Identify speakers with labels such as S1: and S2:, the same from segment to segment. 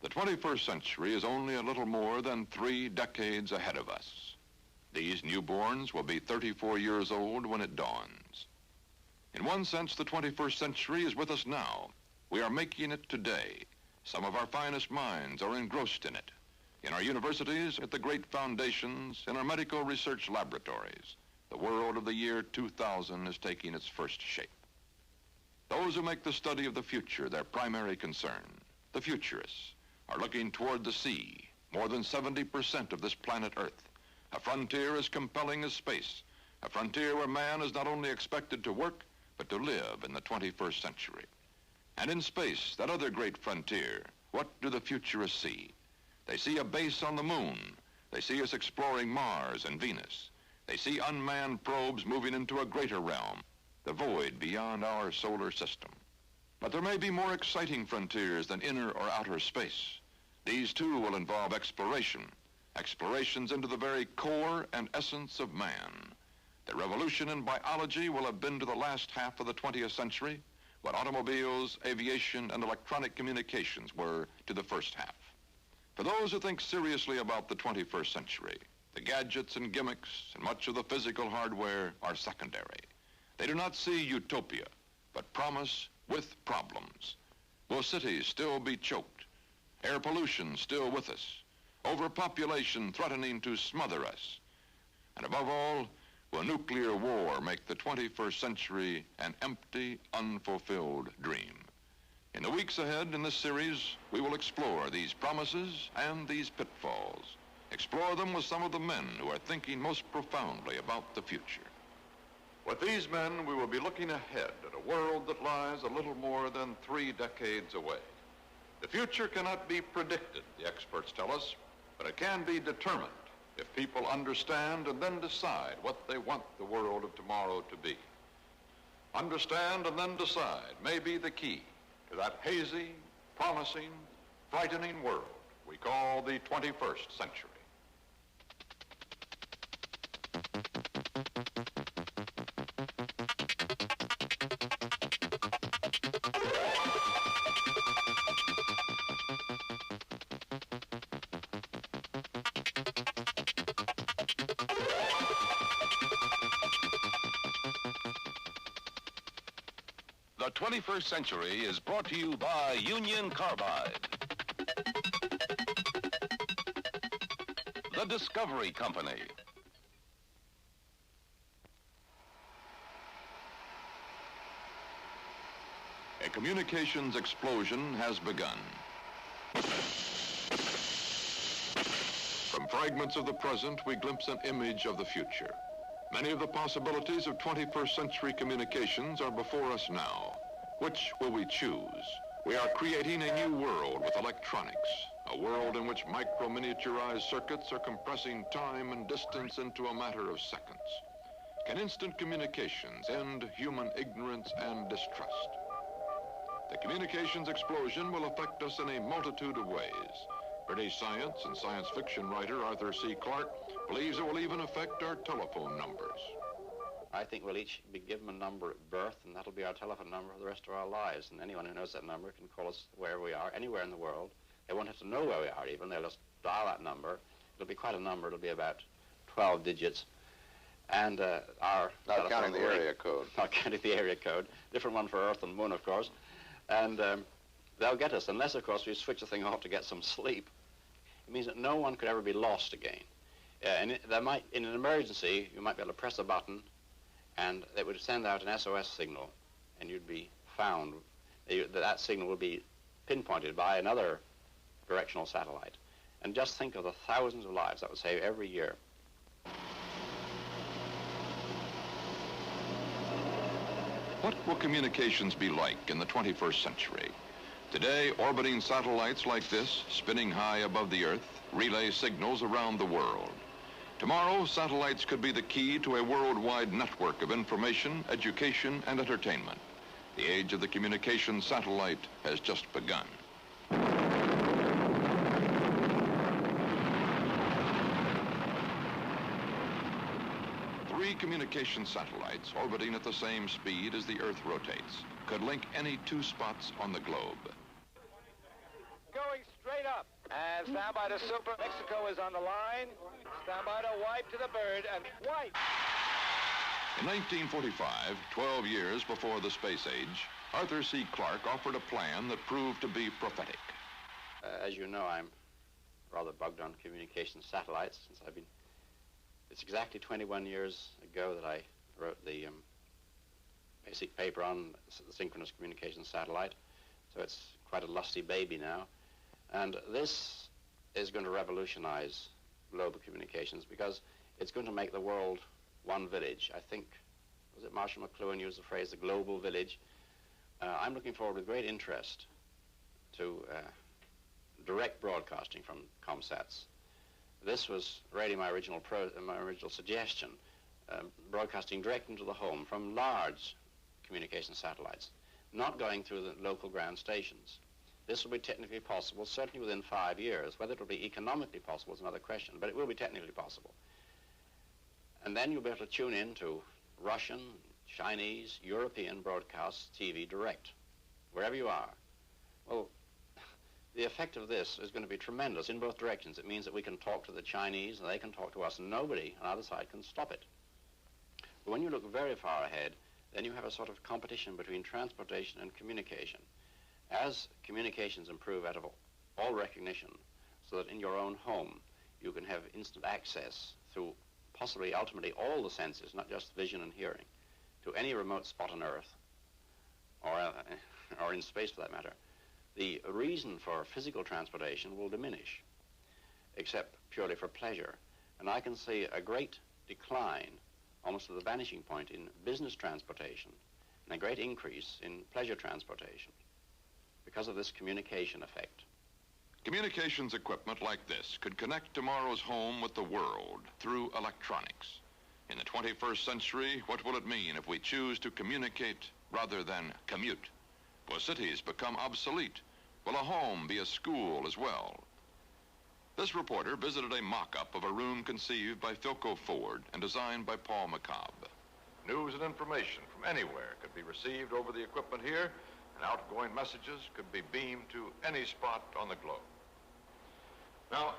S1: The 21st century is only a little more than 3 decades ahead of us. These newborns will be 34 years old when it dawns. In one sense, the 21st century is with us now. We are making it today. Some of our finest minds are engrossed in it. In our universities, at the great foundations, in our medical research laboratories, the world of the year 2000 is taking its first shape. Those who make the study of the future their primary concern, the futurists, are looking toward the sea, more than 70% of this planet Earth, a frontier as compelling as space, a frontier where man is not only expected to work, but to live in the 21st century. And in space, that other great frontier, what do the futurists see? They see a base on the moon. They see us exploring Mars and Venus. They see unmanned probes moving into a greater realm, the void beyond our solar system. But there may be more exciting frontiers than inner or outer space. These too will involve exploration, explorations into the very core and essence of man. The revolution in biology will have been to the last half of the 20th century what automobiles, aviation, and electronic communications were to the first half. For those who think seriously about the 21st century, the gadgets and gimmicks and much of the physical hardware are secondary. They do not see utopia, but promise with problems. Will cities still be choked? Air pollution still with us? Overpopulation threatening to smother us? And above all, will nuclear war make the 21st century an empty, unfulfilled dream? In the weeks ahead in this series, we will explore these promises and these pitfalls. Explore them with some of the men who are thinking most profoundly about the future. With these men, we will be looking ahead at a world that lies a little more than 3 decades away. The future cannot be predicted, the experts tell us, but it can be determined if people understand and then decide what they want the world of tomorrow to be. Understand and then decide may be the key to that hazy, promising, frightening world we call the 21st century.
S2: The 21st century is brought to you by Union Carbide. The Discovery Company.
S1: A communications explosion has begun. From fragments of the present, we glimpse an image of the future. Many of the possibilities of 21st century communications are before us now. Which will we choose? We are creating a new world with electronics, a world in which micro-miniaturized circuits are compressing time and distance into a matter of seconds. Can instant communications end human ignorance and distrust? The communications explosion will affect us in a multitude of ways. British science and science fiction writer Arthur C. Clarke believes it will even affect our telephone numbers.
S3: I think we'll each be given a number at birth, and that'll be our telephone number for the rest of our lives. And anyone who knows that number can call us wherever we are, anywhere in the world. They won't have to know where we are even. They'll just dial that It'll be quite a number. It'll be about 12 digits. And our...
S4: Not counting the area code.
S3: Not counting the area code. Different one for Earth and Moon, of course. And they'll get us, unless, of course, we switch the thing off to get some sleep. It means that no one could ever be lost again. And there might, in an emergency, you might be able to press a button, and they would send out an SOS signal, and you'd be found. That signal would be pinpointed by another directional satellite. And just think of the thousands of lives that would save every year.
S1: What will communications be like in the 21st century? Today, orbiting satellites like this, spinning high above the Earth, relay signals around the world. Tomorrow, satellites could be the key to a worldwide network of information, education, and entertainment. The age of the communication satellite has just begun. 3 communication satellites orbiting at the same speed as the Earth rotates could link any 2 spots on the globe.
S5: Going straight up.
S4: up. And stand by to super. Mexico is on the line. Stand by to wipe to the bird and wipe.
S1: In 1945, 12 years before the space age, Arthur C. Clarke offered a plan that proved to be prophetic.
S3: As you know, I'm rather bugged on communication satellites since it's exactly 21 years ago that I wrote the basic paper on the synchronous communication satellite. So it's quite a lusty baby now. And this is going to revolutionize global communications because it's going to make the world one village. I think, was it Marshall McLuhan used the phrase, the global village? I'm looking forward with great interest to direct broadcasting from ComSats. This was really my original suggestion, broadcasting direct into the home from large communication satellites, not going through the local ground stations. This will be technically possible, certainly within 5 years. Whether it will be economically possible is another question, but it will be technically possible. And then you'll be able to tune in to Russian, Chinese, European broadcasts, TV direct, wherever you are. Well, the effect of this is going to be tremendous in both directions. It means that we can talk to the Chinese and they can talk to us, and nobody on either side can stop it. But when you look very far ahead, then you have a sort of competition between transportation and communication. As communications improve out of all recognition, so that in your own home you can have instant access through possibly ultimately all the senses, not just vision and hearing, to any remote spot on Earth, or in space for that matter, the reason for physical transportation will diminish, except purely for pleasure. And I can see a great decline, almost to the vanishing point, in business transportation, and a great increase in pleasure transportation because of this communication effect.
S1: Communications equipment like this could connect tomorrow's home with the world through electronics. In the 21st century, what will it mean if we choose to communicate rather than commute? Will cities become obsolete? Will a home be a school as well? This reporter visited a mock-up of a room conceived by Philco Ford and designed by Paul McCobb. News and information from anywhere could be received over the equipment here, and outgoing messages could be beamed to any spot on the globe. Now,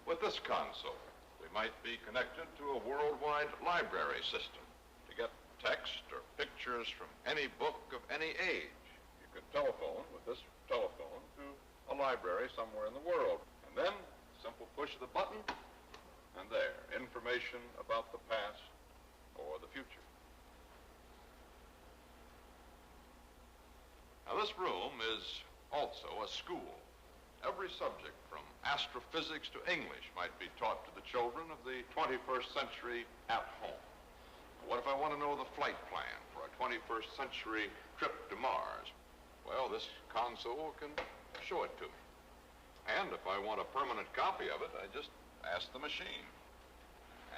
S1: with this console, we might be connected to a worldwide library system to get text or pictures from any book of any age. You could telephone with this telephone to a library somewhere in the world, and then simple push of the button, and there, information about the past or the future. Now, this room is also a school. Every subject from astrophysics to English might be taught to the children of the 21st century at home. What if I want to know the flight plan for a 21st century trip to Mars? Well, this console can show it to me. And if I want a permanent copy of it, I just ask the machine.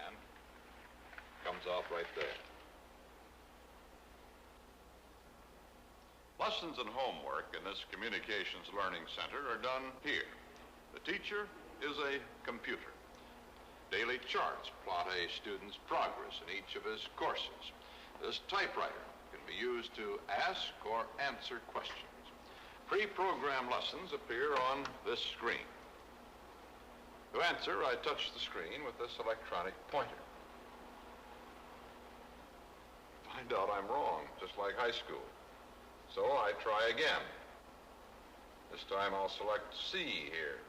S1: And it comes off right there. Lessons and homework in this Communications Learning Center are done here. The teacher is a computer. Daily charts plot a student's progress in each of his courses. This typewriter can be used to ask or answer questions. Pre-programmed lessons appear on this screen. To answer, I touch the screen with this electronic pointer. Find out I'm wrong, just like high school. So I try again. This time I'll select C here.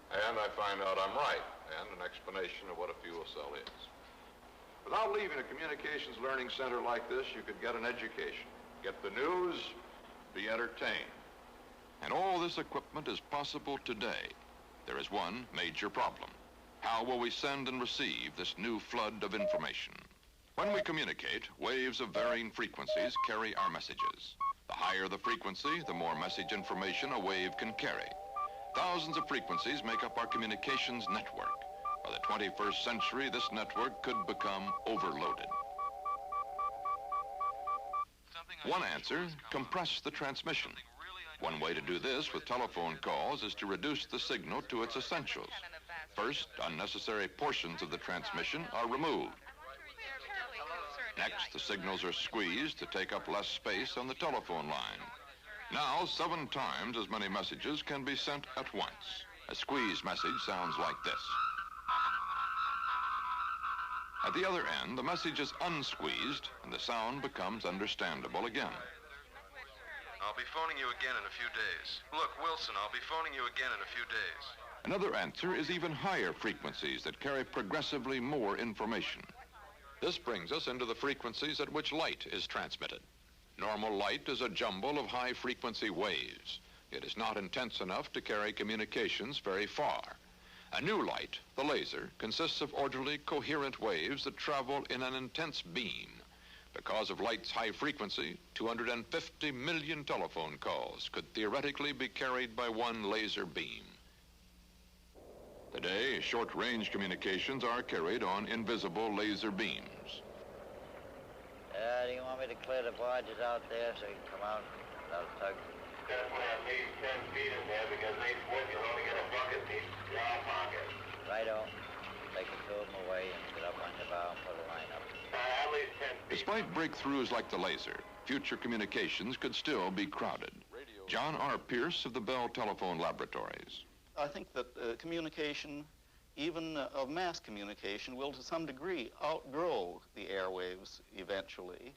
S1: And I find out I'm right, and an explanation of what a fuel cell is. Without leaving a Communications Learning Center like this, you could get an education, get the news, be entertained. And all this equipment is possible today. There is one major problem. How will we send and receive this new flood of information? When we communicate, waves of varying frequencies carry our messages. The higher the frequency, the more message information a wave can carry. Thousands of frequencies make up our communications network. By the 21st century, this network could become overloaded. One answer, compress the transmission. One way to do this with telephone calls is to reduce the signal to its essentials. First, unnecessary portions of the transmission are removed. Next, the signals are squeezed to take up less space on the telephone line. Now, 7 times as many messages can be sent at once. A squeeze message sounds like this. At the other end, the message is unsqueezed, and the sound becomes understandable again.
S5: I'll be phoning you again in a few days. Look, Wilson, I'll be phoning you again in a few days.
S1: Another answer is even higher frequencies that carry progressively more information. This brings us into the frequencies at which light is transmitted. Normal light is a jumble of high-frequency waves. It is not intense enough to carry communications very far. A new light, the laser, consists of orderly, coherent waves that travel in an intense beam. Because of light's high frequency, 250 million telephone calls could theoretically be carried by one laser beam. Today, short-range communications are carried on invisible laser beams.
S6: Do you want me to clear the barges out there so you can come out without a tug?
S7: Definitely at least 10 feet in there because 8 foot you'll only get a bucket in each draw pocket.
S6: Righto. Take the two of them away and get up on your bow and put a line up.
S7: At least 10 feet.
S1: Despite breakthroughs like the laser, future communications could still be crowded. John R. Pierce of the Bell Telephone Laboratories.
S8: I think that communication, even of mass communication, will to some degree outgrow the airwaves eventually,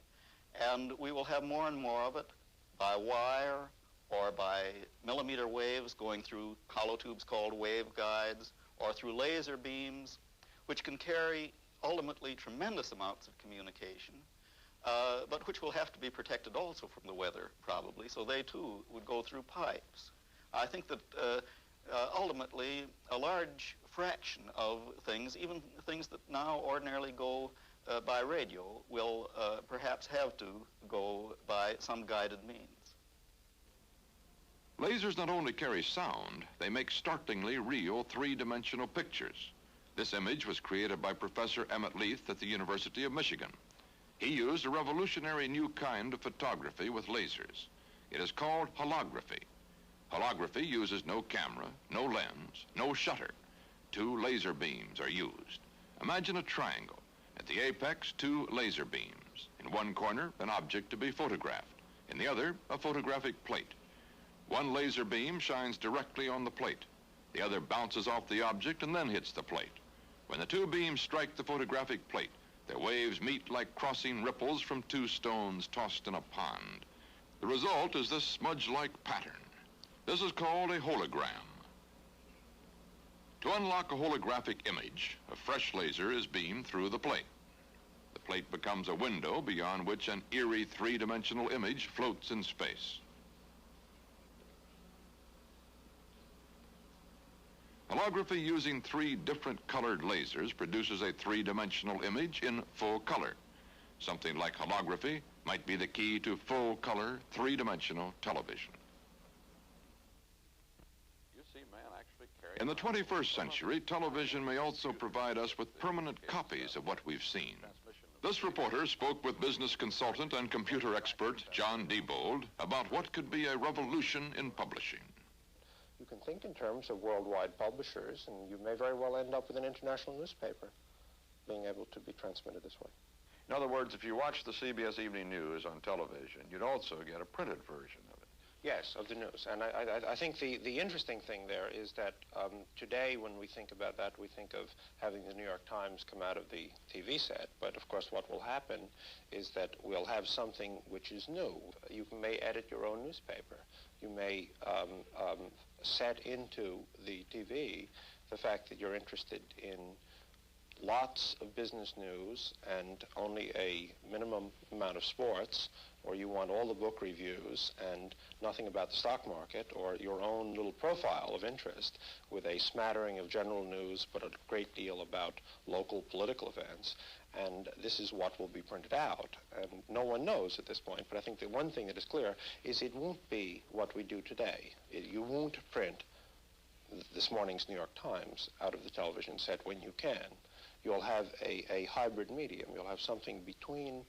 S8: and we will have more and more of it by wire or by millimeter waves going through hollow tubes called waveguides, or through laser beams, which can carry ultimately tremendous amounts of communication, but which will have to be protected also from the weather, probably, so they too would go through pipes. I think that ultimately a large fraction of things, even things that now ordinarily go by radio, will perhaps have to go by some guided means.
S1: Lasers not only carry sound, they make startlingly real 3-dimensional pictures. This image was created by Professor Emmett Leith at the University of Michigan. He used a revolutionary new kind of photography with lasers. It is called holography. Holography uses no camera, no lens, no shutter. 2 laser beams are used. Imagine a triangle. At the apex, 2 laser beams. In one corner, an object to be photographed. In the other, a photographic plate. One laser beam shines directly on the plate. The other bounces off the object and then hits the plate. When the 2 beams strike the photographic plate, their waves meet like crossing ripples from 2 stones tossed in a pond. The result is this smudge-like pattern. This is called a hologram. To unlock a holographic image, a fresh laser is beamed through the plate. The plate becomes a window beyond which an eerie 3-dimensional image floats in space. Holography using 3 different colored lasers produces a 3-dimensional image in full color. Something like holography might be the key to full-color, 3-dimensional television. In the 21st century, television may also provide us with permanent copies of what we've seen. This reporter spoke with business consultant and computer expert John Diebold about what could be a revolution in publishing.
S9: You can think in terms of worldwide publishers, and you may very well end up with an international newspaper being able to be transmitted this way.
S10: In other words, if you watch the CBS Evening News on television, you'd also get a printed version of it.
S9: Yes, of the news. And I think the interesting thing there is that today when we think about that, we think of having the New York Times come out of the TV set. But of course what will happen is that we'll have something which is new. You may edit your own newspaper. You may set into the TV the fact that you're interested in lots of business news and only a minimum amount of sports, or you want all the book reviews and nothing about the stock market, or your own little profile of interest with a smattering of general news but a great deal about local political events. And this is what will be printed out. And no one knows at this point, but I think the one thing that is clear is it won't be what we do today. You won't print this morning's New York Times out of the television set when you can. You'll have a hybrid medium. You'll have something between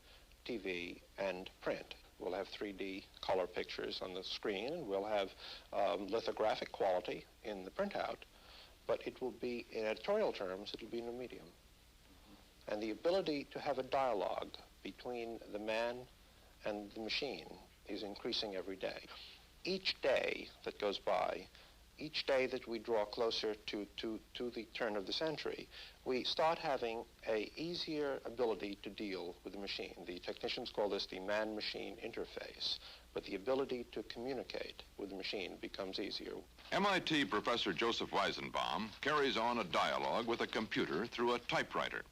S9: TV and print. We'll have 3D color pictures on the screen, and we'll have lithographic quality in the printout, but it will be, in editorial terms, it'll be in a medium. And the ability to have a dialogue between the man and the machine is increasing every day. each day that goes by, each day that we draw closer to the turn of the century, we start having an easier ability to deal with the machine. The technicians call this the man-machine interface, but the ability to communicate with the machine becomes easier.
S1: MIT professor Joseph Weizenbaum carries on a dialogue with a computer through a typewriter.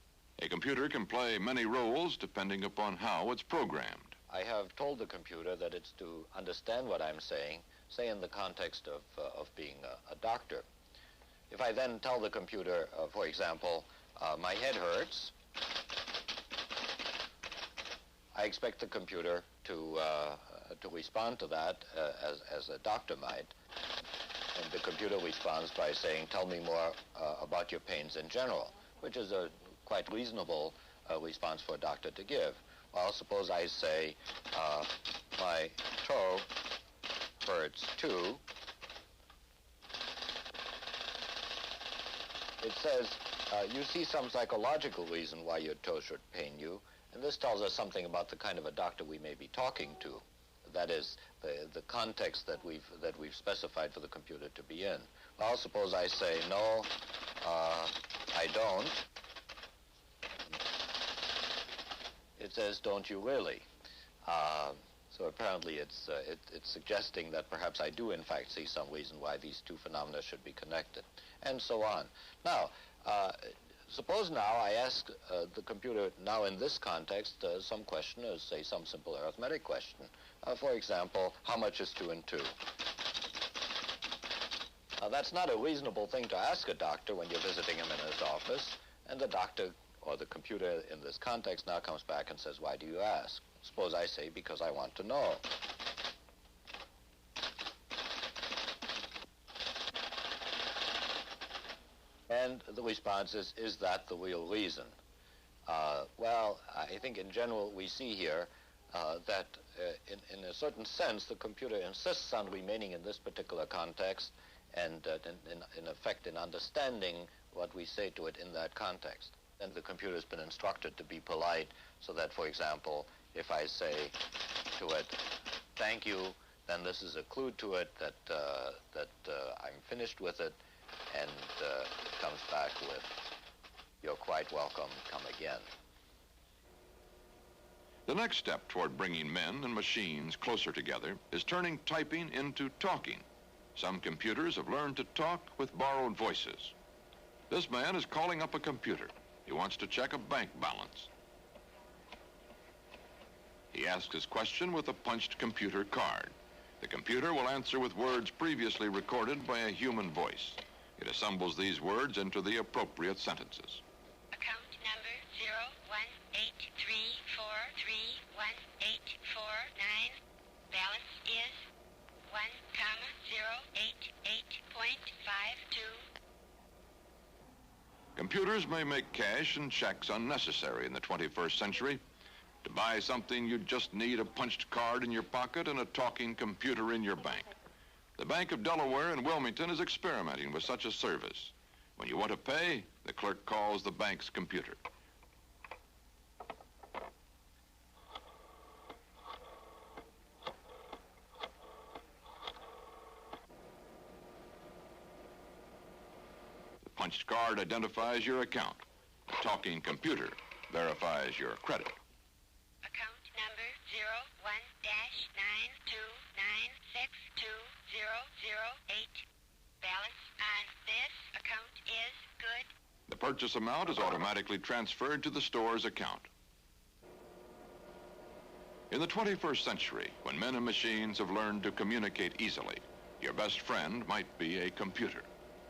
S1: A computer can play many roles depending upon how it's programmed.
S11: I have told the computer that it's to understand what I'm saying, say in the context of being a doctor. If I then tell the computer, for example, my head hurts, I expect the computer to respond to that as a doctor might. And the computer responds by saying, tell me more about your pains in general, which is a quite reasonable response for a doctor to give. Well, suppose I say, my toe hurts too. It says, you see some psychological reason why your toe should pain you, and this tells us something about the kind of a doctor we may be talking to. That is, the context that we've specified for the computer to be in. Well, suppose I say, no, I don't. It says, don't you really? So apparently it's suggesting that perhaps I do in fact see some reason why these two phenomena should be connected, and so on. Now, suppose now I ask the computer, now in this context, some question, say some simple arithmetic question. For example, how much is 2 and 2? Now that's not a reasonable thing to ask a doctor when you're visiting him in his office, and the doctor or the computer in this context now comes back and says, why do you ask? Suppose I say, because I want to know. And the response is that the real reason? Well, I think in general we see here that in a certain sense the computer insists on remaining in this particular context and in effect in understanding what we say to it in that context. And the computer has been instructed to be polite so that, for example, if I say to it, thank you, then this is a clue to it that I'm finished with it, and it comes back with, you're quite welcome, come again.
S1: The next step toward bringing men and machines closer together is turning typing into talking. Some computers have learned to talk with borrowed voices. This man is calling up a computer. He wants to check a bank balance. He asks his question with a punched computer card. The computer will answer with words previously recorded by a human voice. It assembles these words into the appropriate sentences.
S12: Account number 01834318849. Balance is 1,088.52.
S1: Computers may make cash and checks unnecessary in the 21st century. To buy something, you just need a punched card in your pocket and a talking computer in your bank. The Bank of Delaware in Wilmington is experimenting with such a service. When you want to pay, the clerk calls the bank's computer. The punched card identifies your account. The talking computer verifies your credit.
S12: Account number 01-92962062008. Balance on this account is good.
S1: The purchase amount is automatically transferred to the store's account. In the 21st century, when men and machines have learned to communicate easily, your best friend might be a computer.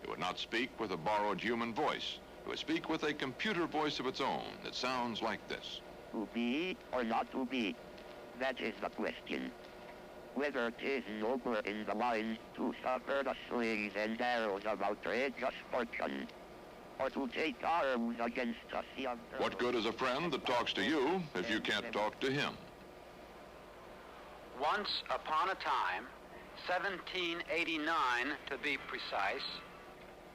S1: It would not speak with a borrowed human voice. It would speak with a computer voice of its own that sounds like this.
S13: To be or not to be? That is the question. Whether it is nobler in the mind to suffer the slings and arrows of outrageous fortune, or to take arms against us young.
S1: What good is a friend that talks to you if you can't talk to him?
S4: Once upon a time, 1789 to be precise.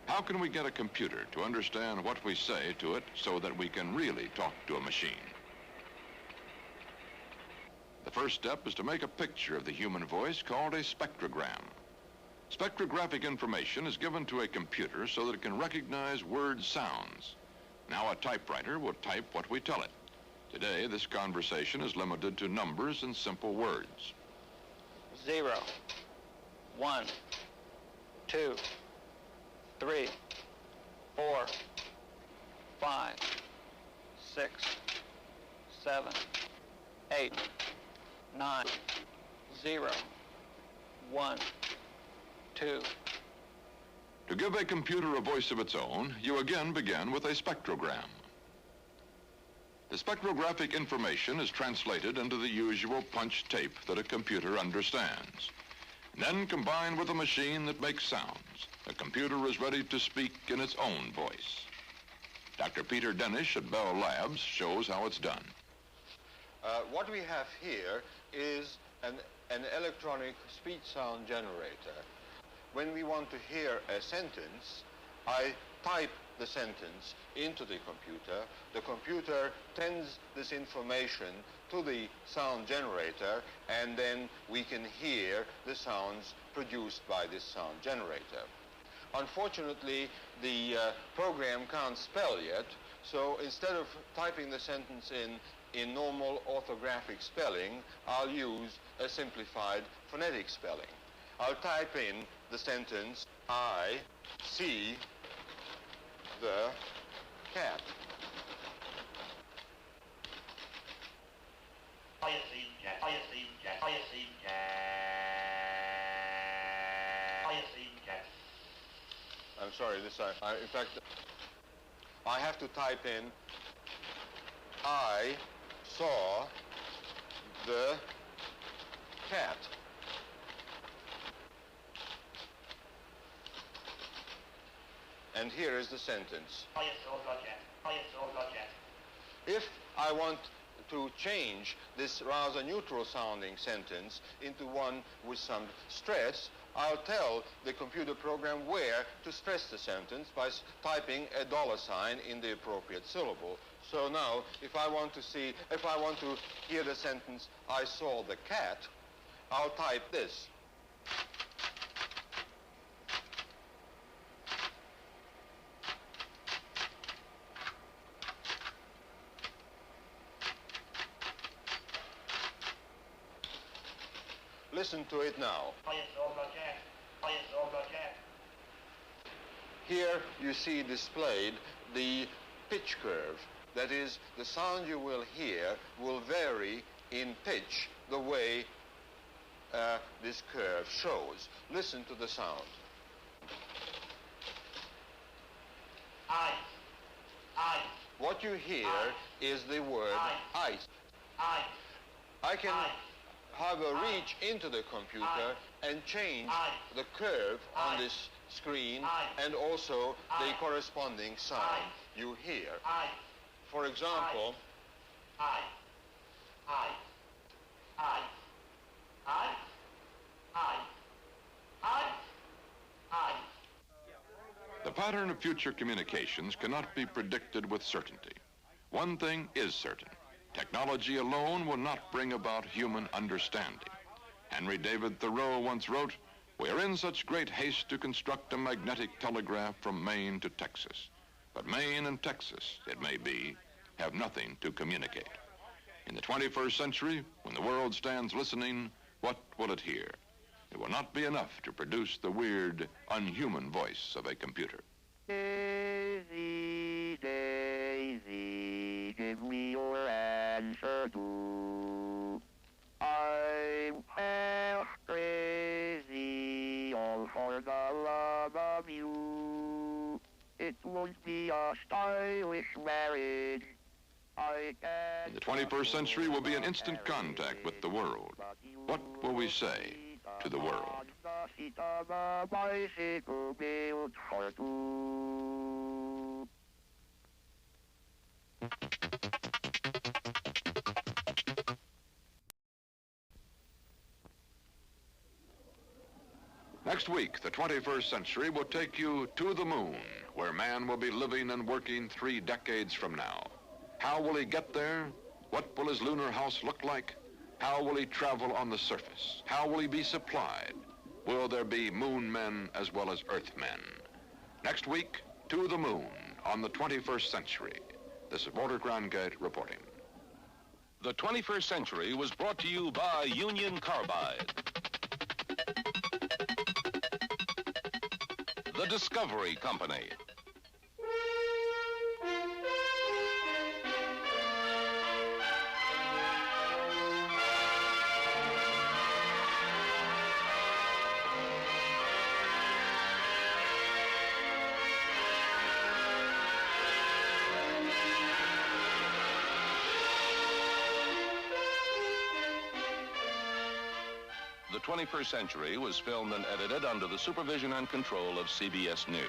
S1: How can we get a computer to understand what we say to it so that we can really talk to a machine? The first step is to make a picture of the human voice called a spectrogram. Spectrographic information is given to a computer so that it can recognize word sounds. Now a typewriter will type what we tell it. Today, this conversation is limited to numbers and simple words.
S8: 0, 1, 2, 3, 4, 5, 6, 7, 8, 9, 0, 1, 2.
S1: To give a computer a voice of its own, you again begin with a spectrogram. The spectrographic information is translated into the usual punch tape that a computer understands. And then combined with a machine that makes sounds, the computer is ready to speak in its own voice. Dr. Peter Denish at Bell Labs shows how it's done.
S10: What we have here is an electronic speech-sound generator. When we want to hear a sentence, I type the sentence into the computer. The computer sends this information to the sound generator, and then we can hear the sounds produced by this sound generator. Unfortunately, the program can't spell yet, so instead of typing the sentence in normal orthographic spelling, I'll use a simplified phonetic spelling. I'll type in the sentence, I see the cat.
S7: I see cat. I see cat. I see cat. I see cat.
S10: I'm sorry, this time. In fact, I have to type in, I saw the cat. And here is the sentence.
S7: I saw the cat. I saw the cat.
S10: If I want to change this rather neutral sounding sentence into one with some stress, I'll tell the computer program where to stress the sentence by typing a $sign in the appropriate syllable. So now, if I want to hear the sentence, I saw the cat, I'll type this. Listen to it now.
S7: I saw the cat. I saw the cat.
S10: Here you see displayed the pitch curve. That is, the sound you will hear will vary in pitch the way this curve shows. Listen to the sound.
S7: Ice. Ice.
S10: What you hear is the word ice.
S7: Ice.
S10: I can
S7: Ice.
S10: have a reach into the computer and change the curve on this screen and also the corresponding sound you hear. For example,
S1: the pattern of future communications cannot be predicted with certainty. One thing is certain. Technology alone will not bring about human understanding. Henry David Thoreau once wrote, "We are in such great haste to construct a magnetic telegraph from Maine to Texas. But Maine and Texas, it may be, have nothing to communicate." In the 21st century, when the world stands listening, what will it hear? It will not be enough to produce the weird, unhuman voice of a computer.
S13: Daisy, Daisy, give me your answer too. I'm half crazy, all for the love of you. It won't be a stylish marriage.
S1: In the 21st century will be an instant contact with the world. What will we say to the world? Next week, the 21st century will take you to the moon, where man will be living and working 3 decades from now. How will he get there? What will his lunar house look like? How will he travel on the surface? How will he be supplied? Will there be moon men as well as earth men? Next week, To the Moon on the 21st Century. This is Walter Cronkite reporting.
S2: The 21st Century was brought to you by Union Carbide. The Discovery Company. The 21st Century was filmed and edited under the supervision and control of CBS News.